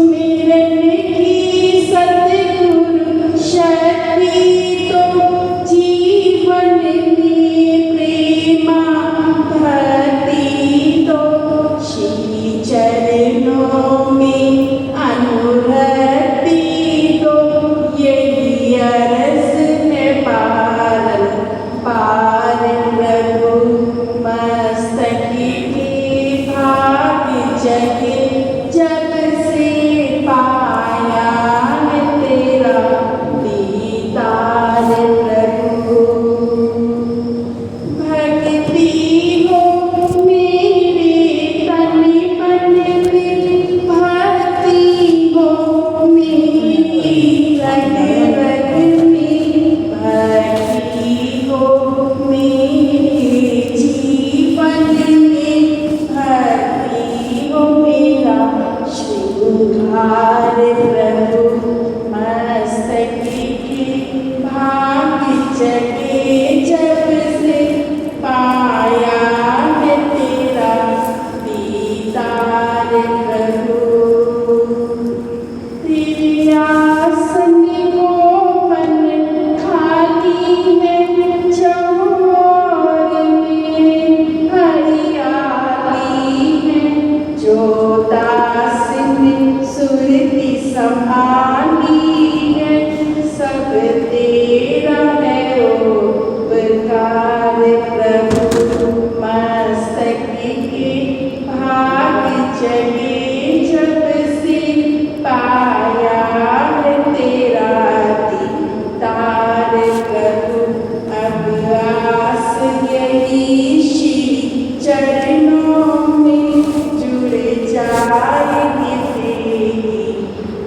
सुमिरन की सतगुरु शक्ति तो जीवन में प्रेमा भक्ति तो श्री चरणों में अनुरक्ति तो यही अरस है पार प्रभु मस्तक के भाग जगे जब से पाया है तेरा दीदार प्रभु। भक्ति हो मेरे तन मन में, भक्ति हो मेरी रग रग में, भक्ति हो मेरे जीवन में, भक्ति हो मेरा श्रृंगार प्रभु। मस्तक के भाग जगे जब से पाया है तेरा दीदार प्रभु। तेरे आसन को मन खाली है, चौर में हरियाली है, जो दास ने सुरति संभाली है, सब तेरा है उपकार प्रभु। मस्तक के भाग जगे जब से पाया है तेरा दीदार प्रभु। अब आस यही श्री चरणों में जुड़ जाएगी तेरी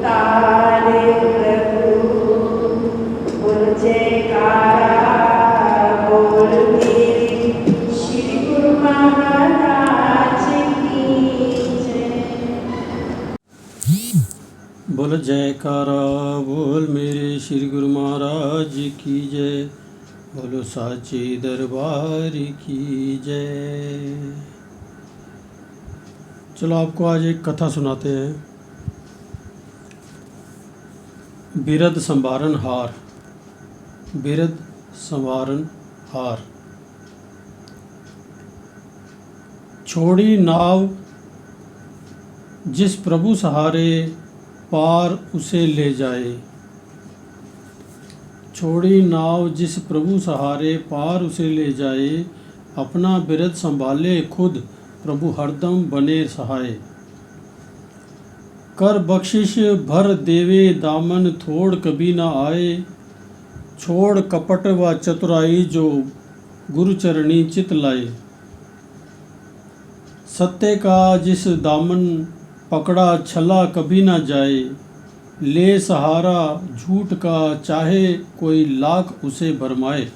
तार प्रभु। बोल जयकारा बोल मेरे श्री गुरु महाराज की जय। बोल जयकारा बोल मेरे श्री गुरु महाराज की जय। बोलो साचे दरबार की जय। चलो आपको आज एक कथा सुनाते हैं। बिरद संवारन हार। बिरद संवारन हार। छोड़ी नाव जिस प्रभु सहारे, पार उसे ले जाए। छोड़ी नाव जिस प्रभु सहारे, पार उसे ले जाए। अपना बिरद संभाले खुद, प्रभु हरदम बने सहाय। कर बख्शिश भर देवे दामन, थोड़ कभी न आए। छोड़ कपट व चतुराई, जो गुरु चरणी चित लाए। सत्य का जिस दामन पकड़ा, छला कभी न जाए। ले सहारा झूठ का, चाहे कोई लाख उसे भरमाए।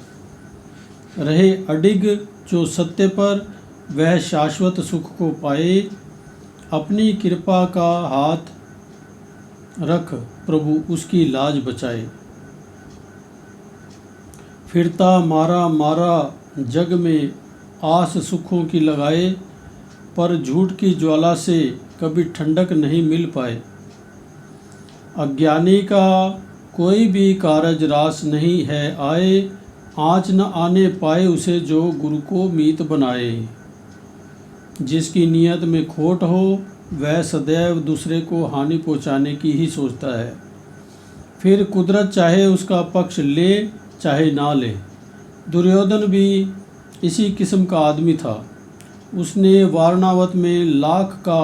रहे अडिग जो सत्य पर, वह शाश्वत सुख को पाए। अपनी कृपा का हाथ रख, प्रभु उसकी लाज बचाए। फिरता मारा मारा जग में, आस सुखों की लगाए। पर झूठ की ज्वाला से कभी ठंडक नहीं मिल पाए। अज्ञानी का कोई भी कारज रास नहीं है आए। आँच न आने पाए उसे, जो गुरु को मीत बनाए। जिसकी नियत में खोट हो, वह सदैव दूसरे को हानि पहुँचाने की ही सोचता है। फिर कुदरत चाहे उसका पक्ष ले, चाहे ना ले। दुर्योधन भी इसी किस्म का आदमी था। उसने वारणावत में लाख का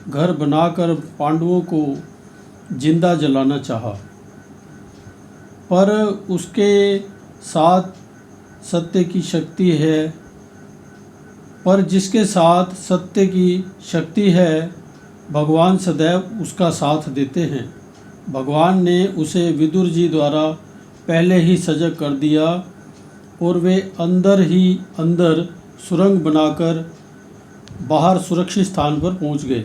घर बनाकर पांडवों को जिंदा जलाना चाहा, पर उसके साथ सत्य की शक्ति है। पर जिसके साथ सत्य की शक्ति है, भगवान सदैव उसका साथ देते हैं। भगवान ने उसे विदुर जी द्वारा पहले ही सजग कर दिया और वे अंदर ही अंदर सुरंग बनाकर बाहर सुरक्षित स्थान पर पहुंच गए।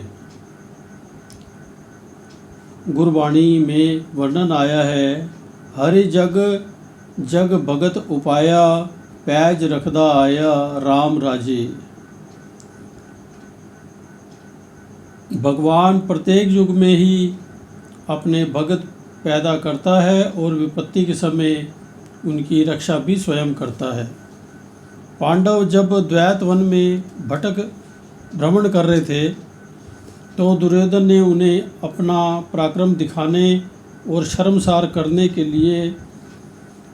गुरबाणी में वर्णन आया है, हरि जग जग भगत उपाया, पैज रखदा आया राम राजे। भगवान प्रत्येक युग में ही अपने भगत पैदा करता है और विपत्ति के समय उनकी रक्षा भी स्वयं करता है। पांडव जब द्वैत वन में भ्रमण कर रहे थे तो दुर्योधन ने उन्हें अपना पराक्रम दिखाने और शर्मसार करने के लिए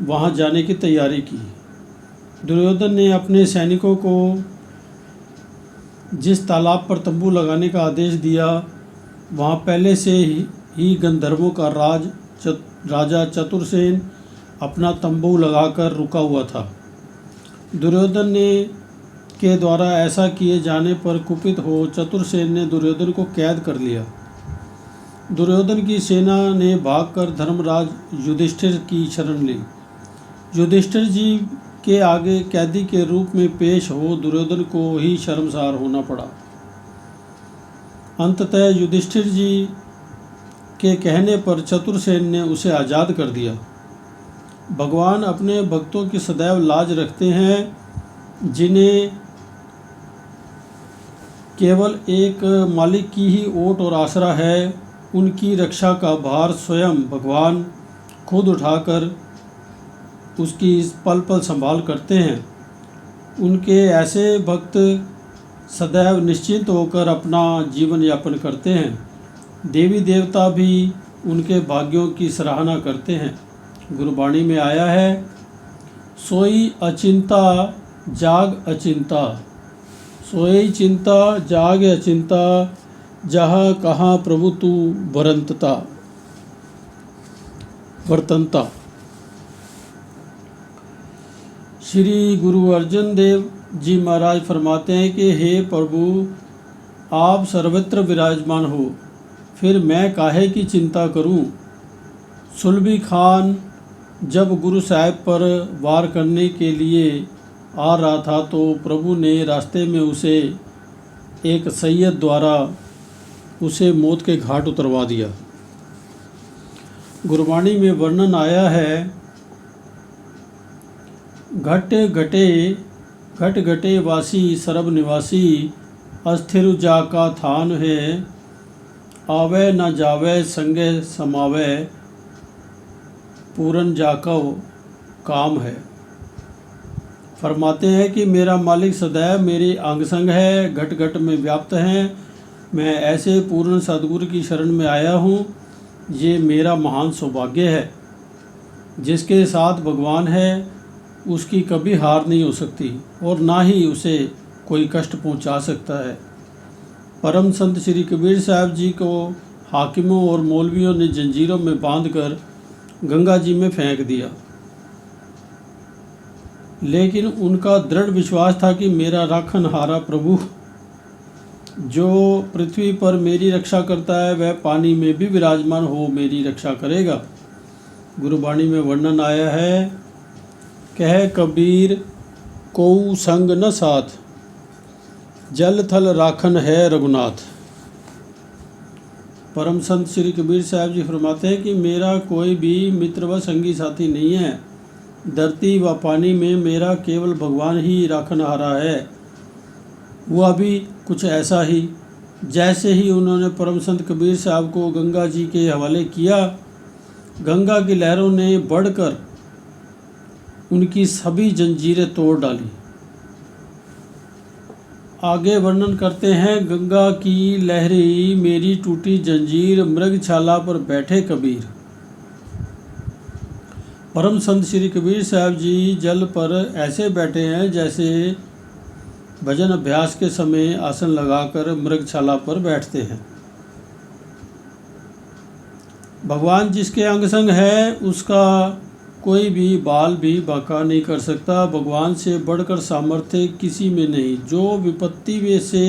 वहां जाने की तैयारी की। दुर्योधन ने अपने सैनिकों को जिस तालाब पर तंबू लगाने का आदेश दिया वहां पहले से ही गंधर्वों का राजा चतुरसेन अपना तंबू लगाकर रुका हुआ था। दुर्योधन के द्वारा ऐसा किए जाने पर कुपित हो चतुरसेन ने दुर्योधन को कैद कर लिया। दुर्योधन की सेना ने भागकर धर्मराज युधिष्ठिर की शरण ली। युधिष्ठिर जी के आगे कैदी के रूप में पेश हो दुर्योधन को ही शर्मसार होना पड़ा। अंततः युधिष्ठिर जी के कहने पर चतुरसेन ने उसे आज़ाद कर दिया। भगवान अपने भक्तों की सदैव लाज रखते हैं, जिन्हें केवल एक मालिक की ही ओट और आसरा है। उनकी रक्षा का भार स्वयं भगवान खुद उठाकर उसकी पल पल संभाल करते हैं। उनके ऐसे भक्त सदैव निश्चिंत होकर अपना जीवन यापन करते हैं। देवी देवता भी उनके भाग्यों की सराहना करते हैं। गुरबाणी में आया है, सोई अचिंता जाग अचिंता, सोई चिंता जाग अचिंता, जहाँ कहाँ प्रभु तू वर्तनता। श्री गुरु अर्जन देव जी महाराज फरमाते हैं कि हे प्रभु, आप सर्वत्र विराजमान हो, फिर मैं काहे की चिंता करूं। सुलभी खान जब गुरु साहिब पर वार करने के लिए आ रहा था तो प्रभु ने रास्ते में उसे एक सैयद द्वारा उसे मौत के घाट उतरवा दिया। गुरबाणी में वर्णन आया है, घट घटे वासी सरब निवासी, अस्थिर जा का थान है, आवे न जावे संगे समावे, पूरन जाका काम है। फरमाते हैं कि मेरा मालिक सदैव मेरे अंग संग है, घट घट में व्याप्त हैं। मैं ऐसे पूर्ण सदगुरु की शरण में आया हूँ। ये मेरा महान सौभाग्य है। जिसके साथ भगवान है उसकी कभी हार नहीं हो सकती और ना ही उसे कोई कष्ट पहुँचा सकता है। परम संत श्री कबीर साहब जी को हाकिमों और मौलवियों ने जंजीरों में बांधकर गंगा जी में फेंक दिया, लेकिन उनका दृढ़ विश्वास था कि मेरा राखनहारा प्रभु जो पृथ्वी पर मेरी रक्षा करता है वह पानी में भी विराजमान हो मेरी रक्षा करेगा। गुरबाणी में वर्णन आया है, कह कबीर कोऊ संग न साथ, जल थल राखन है रघुनाथ। परम संत श्री कबीर साहब जी फरमाते हैं कि मेरा कोई भी मित्र व संगी साथी नहीं है। धरती व पानी में मेरा केवल भगवान ही राखनहारा है। वह भी कुछ ऐसा ही जैसे ही उन्होंने परम संत कबीर साहब को गंगा जी के हवाले किया, गंगा की लहरों ने बढ़कर उनकी सभी जंजीरें तोड़ डाली। आगे वर्णन करते हैं, गंगा की लहरी मेरी टूटी जंजीर, मृगशाला पर बैठे कबीर। परम संत श्री कबीर साहब जी जल पर ऐसे बैठे हैं जैसे भजन अभ्यास के समय आसन लगाकर मृगशाला पर बैठते हैं। भगवान जिसके अंग संग है उसका कोई भी बाल भी बांका नहीं कर सकता। भगवान से बढ़कर सामर्थ्य किसी में नहीं जो विपत्ति वे से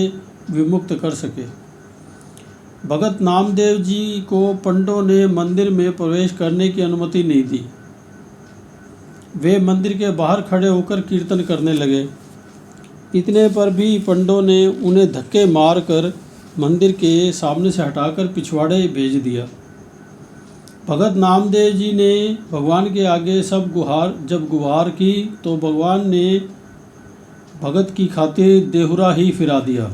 विमुक्त कर सके। भगत नामदेव जी को पंडों ने मंदिर में प्रवेश करने की अनुमति नहीं दी। वे मंदिर के बाहर खड़े होकर कीर्तन करने लगे। इतने पर भी पंडों ने उन्हें धक्के मारकर मंदिर के सामने से हटाकर पिछवाड़े भेज दिया। भगत नामदेव जी ने भगवान के आगे जब गुहार की तो भगवान ने भगत की खातिर देहुरा ही फिरा दिया।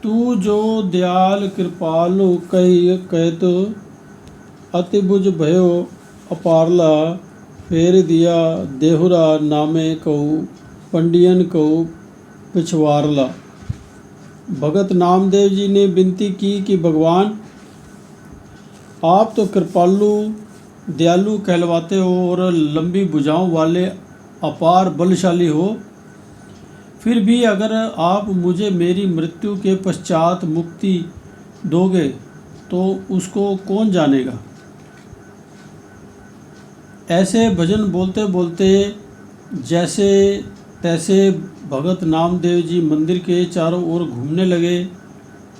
तू जो दयाल कृपालु कही कहत अति बुझ भयो अपारला फेर दिया देहुरा नामे कहू पंडियन कहू पिछवारला। भगत नामदेव जी ने विनती की कि भगवान आप तो कृपालु दयालु कहलवाते हो और लंबी भुजाओं वाले अपार बलशाली हो, फिर भी अगर आप मुझे मेरी मृत्यु के पश्चात मुक्ति दोगे तो उसको कौन जानेगा। ऐसे भजन बोलते बोलते जैसे तैसे भगत नामदेव जी मंदिर के चारों ओर घूमने लगे।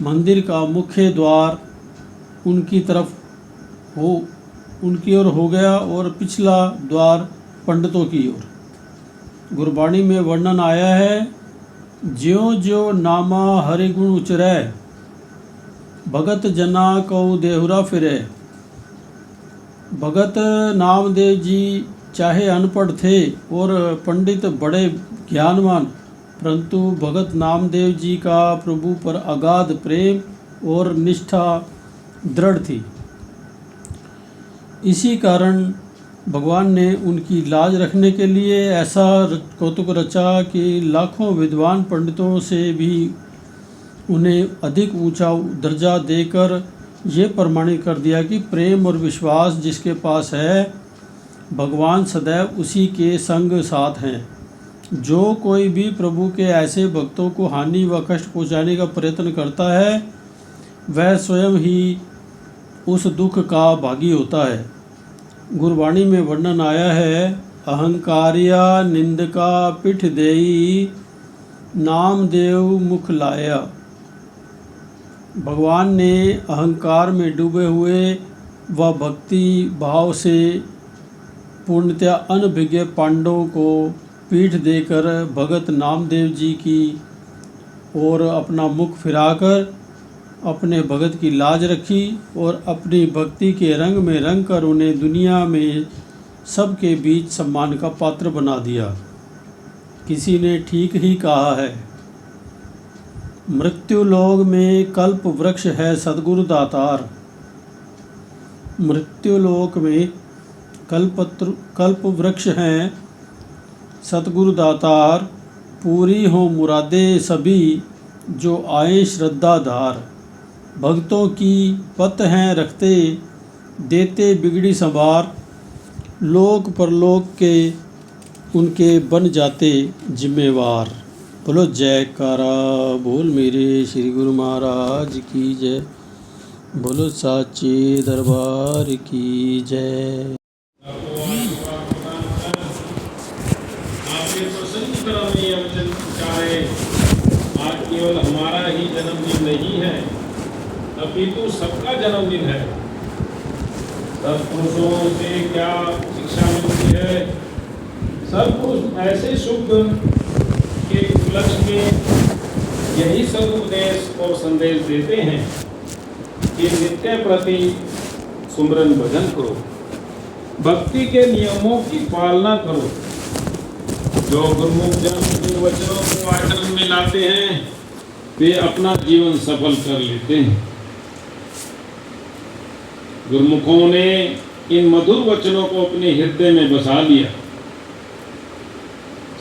मंदिर का मुख्य द्वार उनकी ओर हो गया और पिछला द्वार पंडितों की ओर। गुरबाणी में वर्णन आया है, ज्यों ज्यों नामा हरि गुण उचरै भगत जना कऊ देहुरा फिरे। भगत नामदेव जी चाहे अनपढ़ थे और पंडित बड़े ज्ञानवान, परंतु भगत नामदेव जी का प्रभु पर अगाध प्रेम और निष्ठा दृढ़ थी। इसी कारण भगवान ने उनकी लाज रखने के लिए ऐसा कौतुक रचा कि लाखों विद्वान पंडितों से भी उन्हें अधिक ऊंचा दर्जा देकर ये प्रमाणित कर दिया कि प्रेम और विश्वास जिसके पास है भगवान सदैव उसी के संग साथ हैं। जो कोई भी प्रभु के ऐसे भक्तों को हानि व कष्ट पहुंचाने का प्रयत्न करता है वह स्वयं ही उस दुख का भागी होता है। गुरबाणी में वर्णन आया है, अहंकारिया निंदका पिठ देई नामदेव मुख लाया। भगवान ने अहंकार में डूबे हुए व भक्ति भाव से पूर्णतया अनभिज्ञ पांडवों को पीठ देकर भगत नामदेव जी की ओर अपना मुख फिराकर अपने भगत की लाज रखी और अपनी भक्ति के रंग में रंग कर उन्हें दुनिया में सबके बीच सम्मान का पात्र बना दिया। किसी ने ठीक ही कहा है, मृत्युलोक में कल्प वृक्ष है सद्गुरु दातार। मृत्युलोक में कल्प वृक्ष हैं सतगुरु दातार। पूरी हो मुरादे सभी जो आए श्रद्धाधार। भक्तों की पत हैं रखते देते बिगड़ी संभार। लोक परलोक के उनके बन जाते जिम्मेवार। बोलो जयकारा बोल मेरे श्री गुरु महाराज की जय। बोलो साचे दरबार की जय। आपने प्रसन्न करा में यह वचन उच्चारे। आज केवल हमारा ही जन्मदिन नहीं है अपितु सबका जन्मदिन है। सत्पुरुषों से क्या शिक्षा मिलती है। सत्पुरुष ऐसे शुभ के उपलक्ष्य में यही सब उपदेश और संदेश देते हैं कि नित्य प्रति सुमरन भजन करो, भक्ति के नियमों की पालना करो। जो गुरुमुख जन जिन वचनों को आचरण में लाते हैं वे अपना जीवन सफल कर लेते हैं। गुरुमुखों ने इन मधुर वचनों को अपने हृदय में बसा लिया।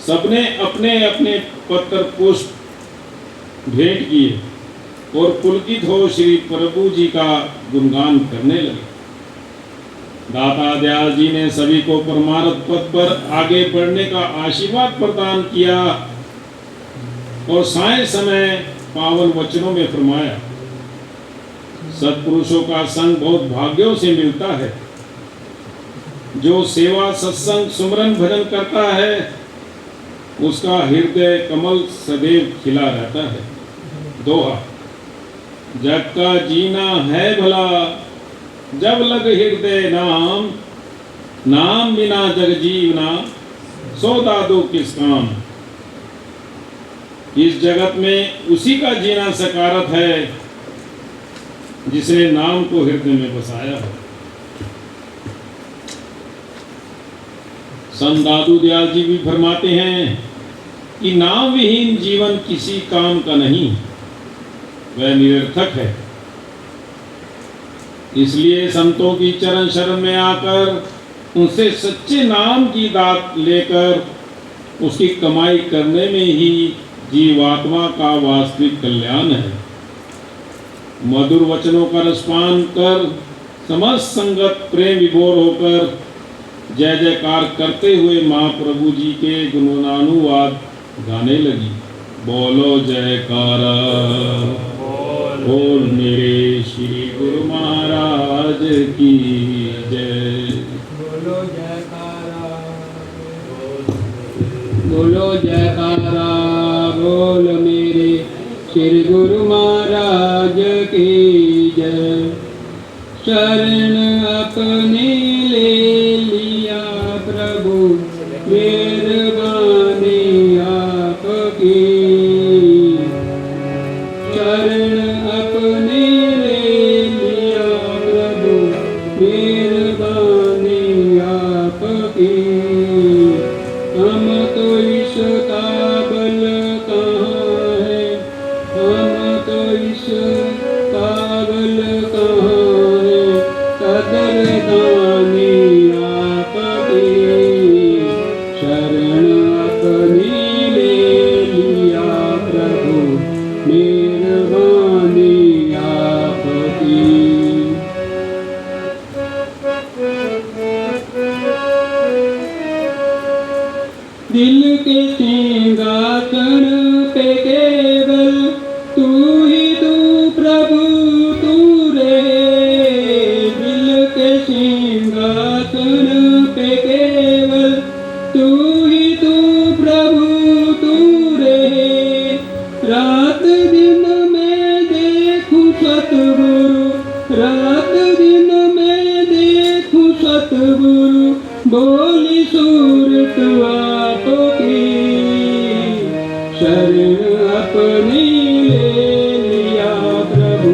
सबने अपने अपने पत्र पुष्प भेंट किए और पुलकित हो श्री प्रभु जी का गुणगान करने लगे। दाता दयाल जी ने सभी को परमार्थ पथ पर आगे बढ़ने का आशीर्वाद प्रदान किया और साय समय पावन वचनों में फरमाया, सत्पुरुषों का संग बहुत भाग्यों से मिलता है। जो सेवा सत्संग सुमरन भजन करता है उसका हृदय कमल सदैव खिला रहता है। दोहा, जग का जीना है भला जब लग हृदय नाम, नाम बिना जग जीवना सो दादो किस काम। इस जगत में उसी का जीना सकारत है जिसने नाम को हृदय में बसाया है। संत दादू दयाल जी भी फरमाते हैं कि नाम विहीन जीवन किसी काम का नहीं। वह निरर्थक है। इसलिए संतों की चरण शरण में आकर उनसे सच्चे नाम की दात लेकर उसकी कमाई करने में ही जीवात्मा का वास्तविक कल्याण है। मधुर वचनों का रसपान कर समस्त संगत प्रेम विभोर होकर जय जयकार करते हुए महाप्रभु जी के गुणगानुवाद गाने लगी। बोलो जयकारा, बोल मेरे श्री गुरु महाराज की जय। बोलो जयकारा, बोलो जयकारा, बोल मेरे श्री गुरु महाराज की जय। शरण अपनी ले लिया प्रभु, मेहरबानी आपकी। शरण अपनी ले लिया प्रभु, मेहरबानी आपकी। हम तो इस काबिल कहाँ है, हम तो इस काबिल कहाँ है, कदरदानी आपकी। शरण अपनी ले लिया प्रभु, मेहरबानी आपकी। दिल के सिंहासन पे केवल तू ही तू प्रभु तू रहे। दिल के सिंहासन पे केवल तू ही तू प्रभु तू रहे। रात दिन मैं देखूं सतगुरु, रात दिन मैं देखूं सतगुरु, बोली सूरत आपकी। शरण अपनी ले लिया प्रभु,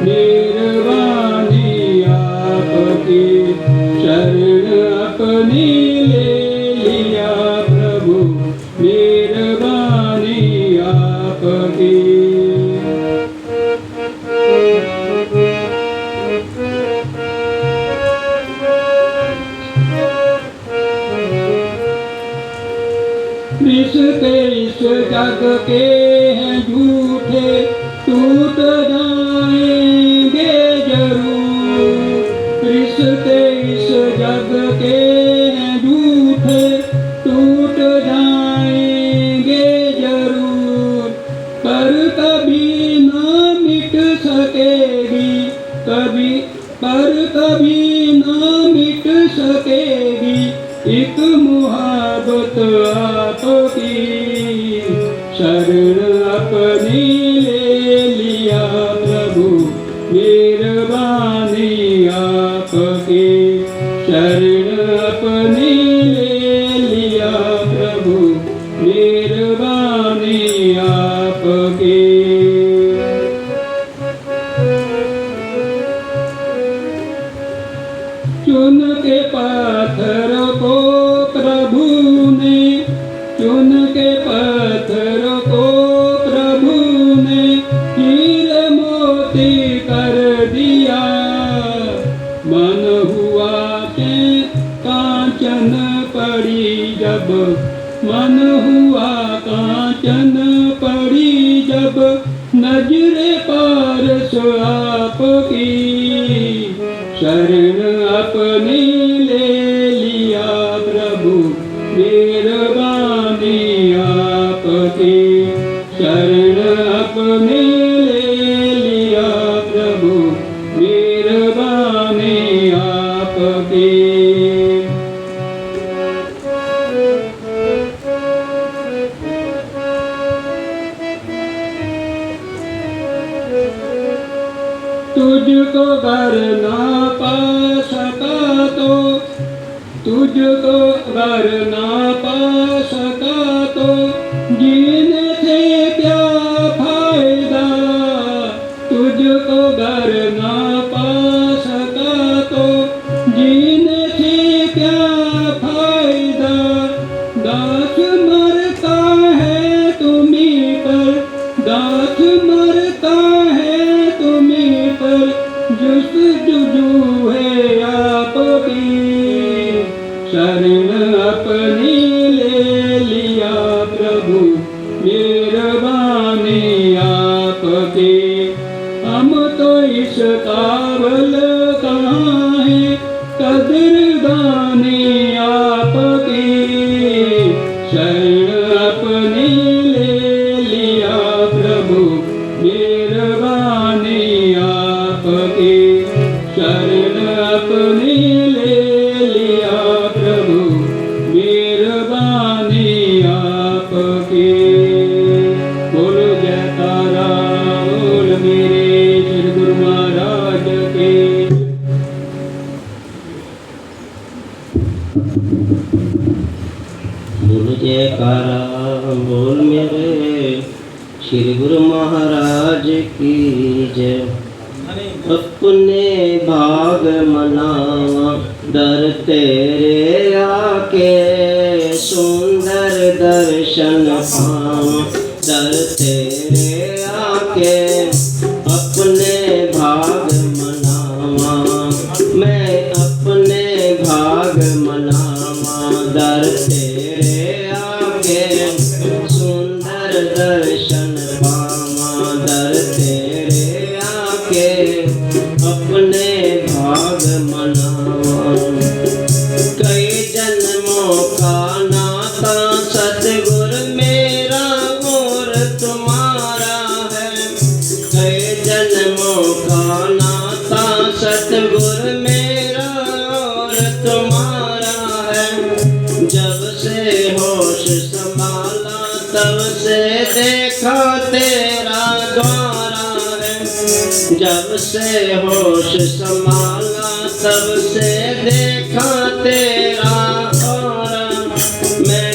मेहरबानी आपकी। शरण अपनी ले लिया प्रभु, मेहरबानी आपकी। रिश्ते इस जग के हैं झूठे, टूट जाएंगे जरूर। रिश्ते इस जग के हैं झूठे, टूट जाएंगे जरूर। पर कभी ना मिट सकेगी, कभी ना मिट सकेगी एक मुहब्बत आपकी। शरण अपनी ले लिया प्रभु, मेहरबानी आपकी। शरण अपनी ले लिया प्रभु, मेहरबानी आपकी। चुन के पत्थर को प्रभु ने, चुन के पत्थर को प्रभु ने हीरे मोती कर दिया। मन हुआ के कांचन पड़ी जब, मन हुआ कांचन पड़ी जब, नजरे पारस आपकी। शरण अपनी ले लिया प्रभु, मेहरबानी आपकी। शरण अपनी ले लिया प्रभु, मेहरबानी आपकी। तुझको घर ना पा सका तो, तुझको घर ना पा सका तो, जीने से क्या फायदा। तुझको घर ना पा सका तो, जीने से क्या फायदा। दास मरता है तुम्हीं पर, दास मरता है जुस्तुजू है आपकी, शरण अपनी ले लिया प्रभु, मेहरबानी आपकी। हम तो इस काबल कहाँ है, कदरदानी आपकी, शरण अपनी ले लिया प्रभु, मेहरबानी आपकी, शरण अपनी ले लिया प्रभु, मेहरबानी आपकी। बोलो जयकारा बोल मेरे श्री गुरु महाराज के। बोल जयकारा बोल मेरे श्री गुरु महाराज की जय। अपने भाग मनावा दर तेरे आके, सुंदर दर्शन पावा दर तेरे आके। अपने भाग मनावा मैं अपने भाग मनावा दर तेरे आके, सुंदर दर्शन पावा दर तेरे आके। अपने भाग मनावा कई जन्मों का नाता सतगुर मेरा और तुम्हारा है। कई जन्मों का नाता सतगुर मेरा और तुम्हारा है। जब से होश संभाला तब से देखा तेरा द्वारा है। जब से होश संभाला तब से देखा तेरा और। मैं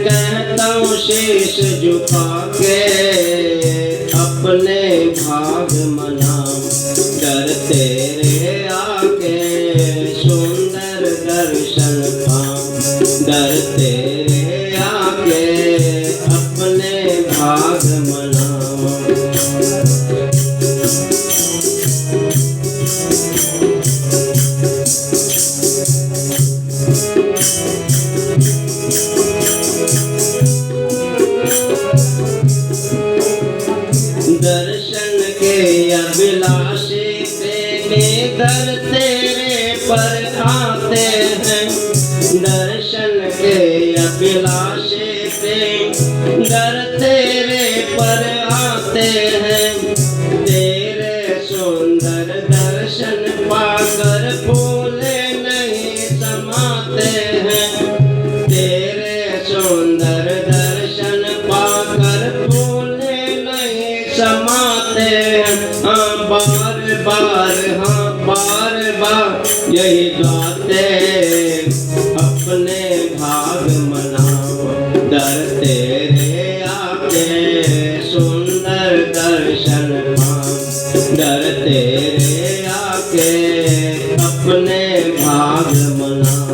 कहता हूँ शीश झुका के, अपने भाग मनाओ डर तेरे आके, सुंदर दर्शन पाऊं डर तेरे आके। अपने भाग मनाओ दर्शन के अभिलाषी प्रेमी दर तेरे पर आते हैं। दर्शन के अभिलाषी प्रेमी दर तेरे पर आते हैं। तेरे सुंदर दर्शन पाकर फूले नहीं समाते हैं। तेरे सुंदर दर्शन पाकर फूले नहीं समाते हैं। हाँ बार बार यही गाते, अपने भाग मनाओ डर तेरे आके, सुंदर दर्शन पाओ डर तेरे आके। अपने भाग मनाओ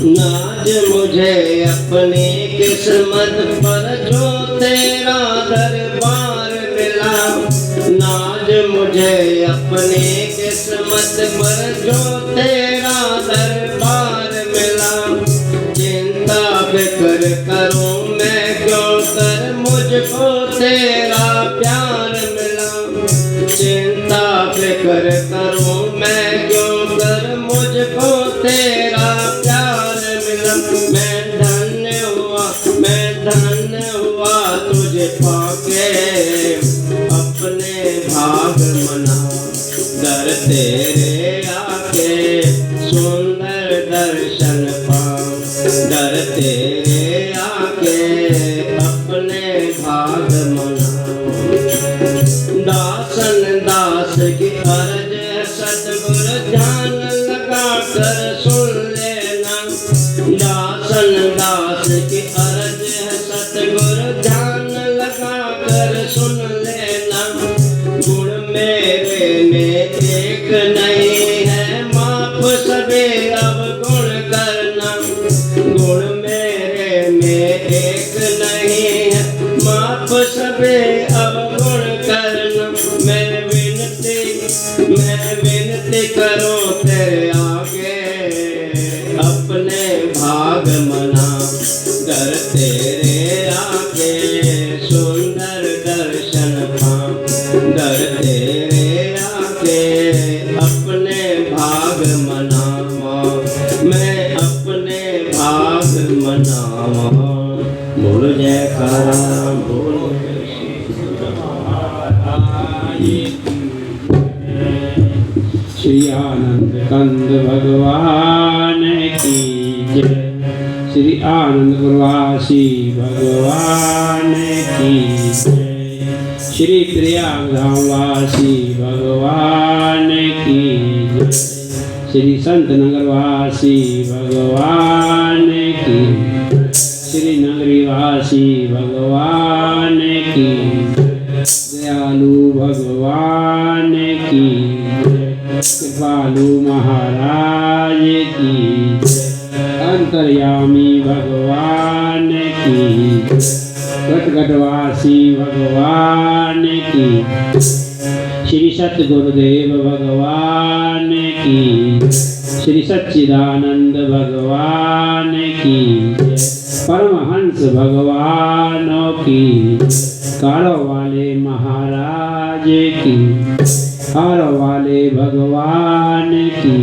नाज मुझे अपनी किस्मत पर जो तेरा दरबार मिला। नाज मुझे अपनी किस्मत पर जो तेरा दरबार मिला। चिंता फिक्र करूं मैं क्यों कर, मुझको तेरा प्यार मिला। चिंता फिक्र करूं मैं क्यों कर, मुझको तेरा प्यार मिला। मैं धन्य हुआ तुझे पाके, अपने भाग मनाओ दर तेरे आके, सुंदर दर्शन पाओ डर तेरे आके। अपने भाग मनाओ दासन दास की अर्ज है सतगुर, ध्यान लगा कर सुन लेना। दासन दास की अर्ज है सतगुर, ध्यान लगा कर सुन लेना। गुण मेरे में एक नहीं विनती करो तेरे आगे अपने भाग मना घर तेरे आगे सुंदर दर्शन पाऊं घर तेरे आगे अपने भाग मनावा मैं अपने भाग मनावा बोल जयकारा बोल श्री आनंद कंद भगवान की जय। श्री आनंद प्रवासी भगवान की जय। श्री प्रयागधामवासी भगवान की जय। श्री संत नगरवासी भगवान की जय। श्री नगरीवासी भगवान की जय। दयालु भगवान की जय। कृपालु महाराज की जय। अंतर्यामी भगवान की जय। घटघटवासी भगवान की जय। श्री सतगुरुदेव भगवान की जय। श्री सच्चिदानंद भगवान की जय। परमहंस भगवानों की जय। कारों वाले महाराज की हार वाले भगवान की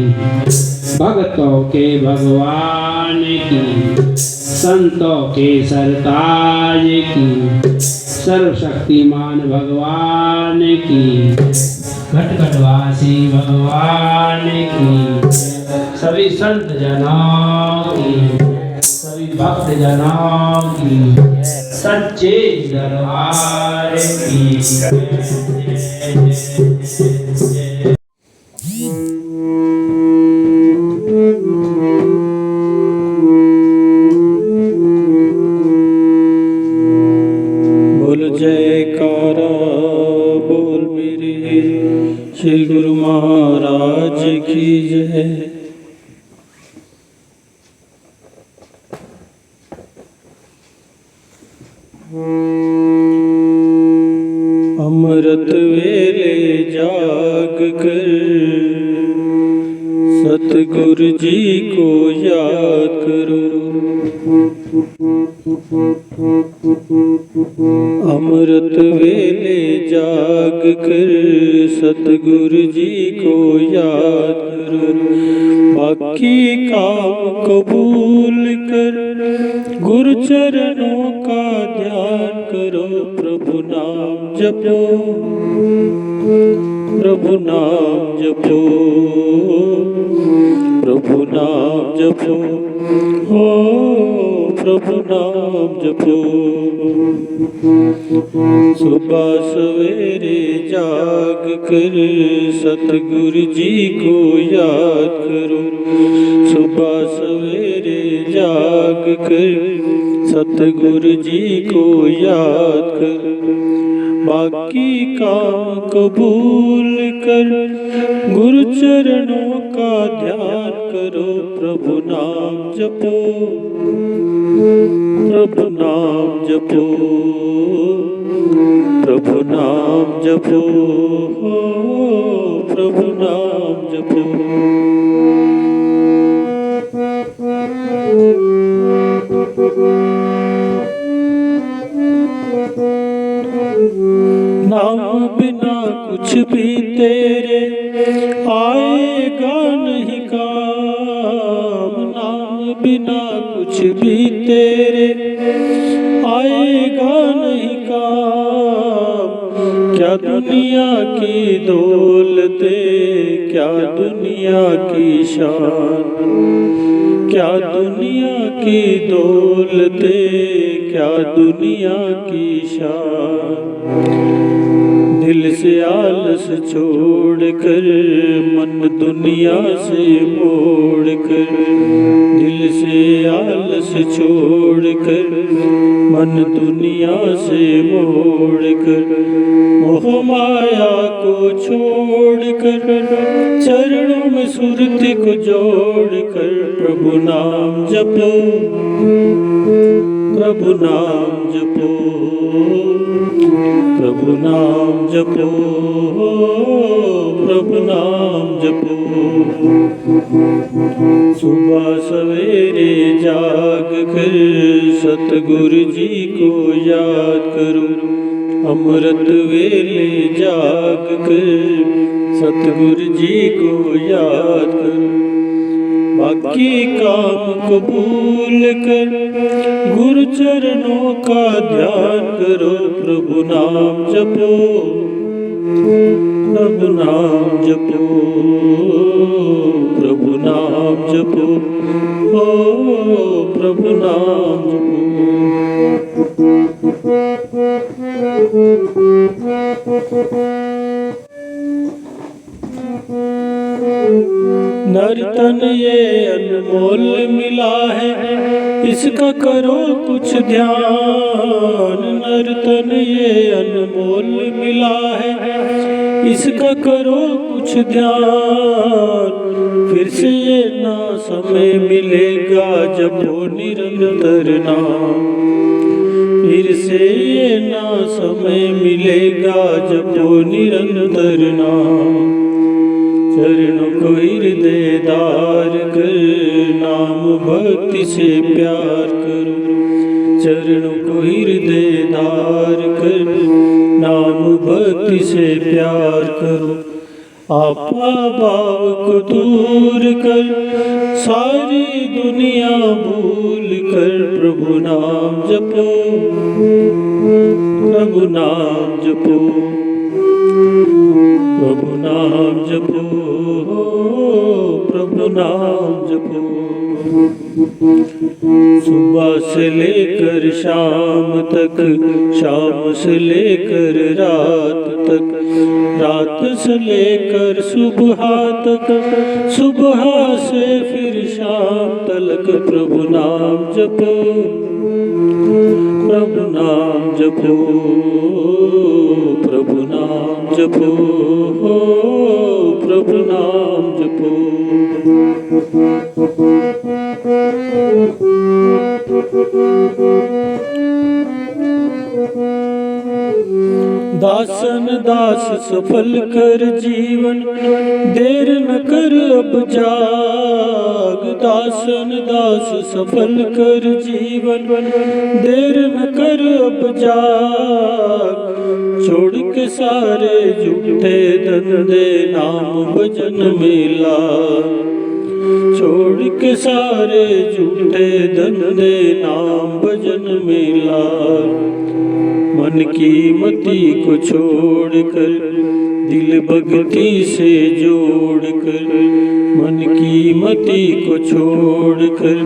भक्तों के भगवान की संतों के सरताज की सर्वशक्तिमान भगवान की घटघटवासी भगवान की सभी संत जनों की सभी भक्त जनों की सच्चे दरबार की बोल जयकारा बोल मेरे श्री गुरु महाराज की जय। अमृत वेले जाग कर सतगुरु जी को याद करो। अमृत वेले जाग कर सतगुरु जी को याद करो। बाकी काम कबूल कर गुरु चरणों का ध्यान करो। प्रभु नाम जपो प्रभु नाम जपो प्रभु नाम जपो हो प्रभु नाम जपो। सुबह सवेरे जाग कर सतगुरु जी को याद करो। सुबह सवेरे जाग कर सतगुरु जी को याद कर। बाकी काम कबूल कर गुरु चरणों का ध्यान करो। प्रभु नाम जपो प्रभु नाम जपो प्रभु नाम जपो प्रभु नाम जपो। नाम बिना कुछ भी तेरे आएगा नहीं काम। नाम बिना कुछ भी तेरे आएगा नहीं काम। क्या दुनिया की दौलत क्या दुनिया की शान। क्या दुनिया की दौलत क्या दुनिया की शान। दिल से आलस छोड़ कर मन दुनिया से मोड़ कर। दिल से आलस छोड़ कर मन दुनिया से मोड़ कर। मोह माया को छोड़ कर चरणों में सुरति को जोड़ कर। प्रभु नाम जपो प्रभु नाम जपो प्रभु नाम जपो प्रभु प्रभु नाम जपो। सुबह सवेरे जाग कर सतगुरु जी को याद करो। अमृत वेले जाग कर सतगुरु जी को याद करो। बाकी काम कबूल कर गुरु चरणों का ध्यान करो। प्रभु नाम जपो, प्रभु नाम जपो, प्रभु नाम जपो, ओ प्रभु नाम जपो। नर्तन ये अनमोल मिला है, इसका करो कुछ ध्यान। नर्तन ये अनमोल मिला है, इसका करो कुछ ध्यान। फिर से ये ना समय मिलेगा जब हो निरंतर नाम। फिर से ये ना समय मिलेगा जब हो निरंतर नाम। चरणों को हृदय दार कर नाम भक्ति से प्यार करो। चरणों को हृदय दार कर नाम भक्ति से प्यार करो। आपा भाव को दूर कर सारी दुनिया भूल कर प्रभु नाम जपो, प्रभु नाम जपो, प्रभु नाम जपो, प्रभु नाम जपो। सुबह से लेकर शाम तक, शाम से लेकर रात तक, रात से लेकर सुबह तक, सुबह से फिर शाम तक प्रभु नाम जपो, प्रभु नाम जपो, प्रभु नाम जपो, प्रभु नाम जपो। दासन दास सफल कर जीवन, देर न कर अब जाग। दासन दास सफल कर जीवन, देर न कर अब जाग। छोड़ के सारे झूठे धंधे नाम भजन में लाग। छोड़ के सारे झूठे धंधे नाम भजन में लाग। मन की मति को छोड़कर दिल भक्ति से जोड़कर, मन की मति को छोड़कर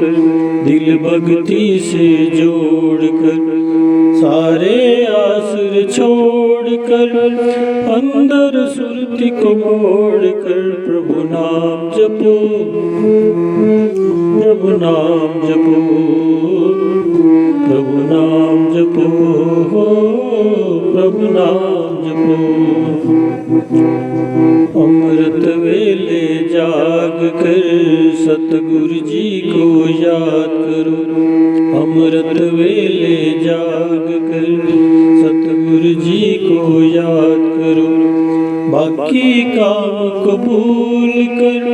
दिल भक्ति से जोड़कर, सारे आसर छोड़कर अंदर सुरति को मोड़कर प्रभु नाम जपो, प्रभु नाम जपो, प्रभु नाम जपो, प्रभु नाम जपो। अमृत वेले जाग कर सतगुरु जी को याद करो। अमृत वेले जाग कर सतगुरु जी को याद करो। बाकी काम कबूल कर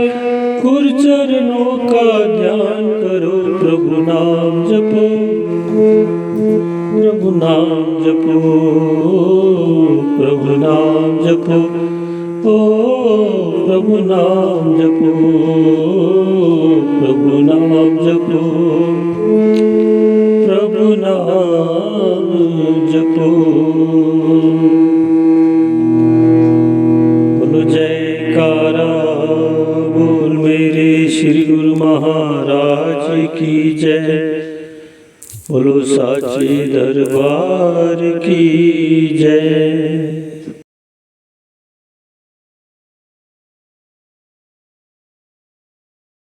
गुरु चरणों का ध्यान करो। प्रभु नाम जपो, प्रभु नाम जपो, प्रभु नाम जपो, ओ प्रभु नाम जपो, प्रभु नाम जपो, प्रभु नाम जपो। बोलो जयकारा बोल मेरे श्री गुरु महाराज की जय। बोलो साचे दरबार की जय।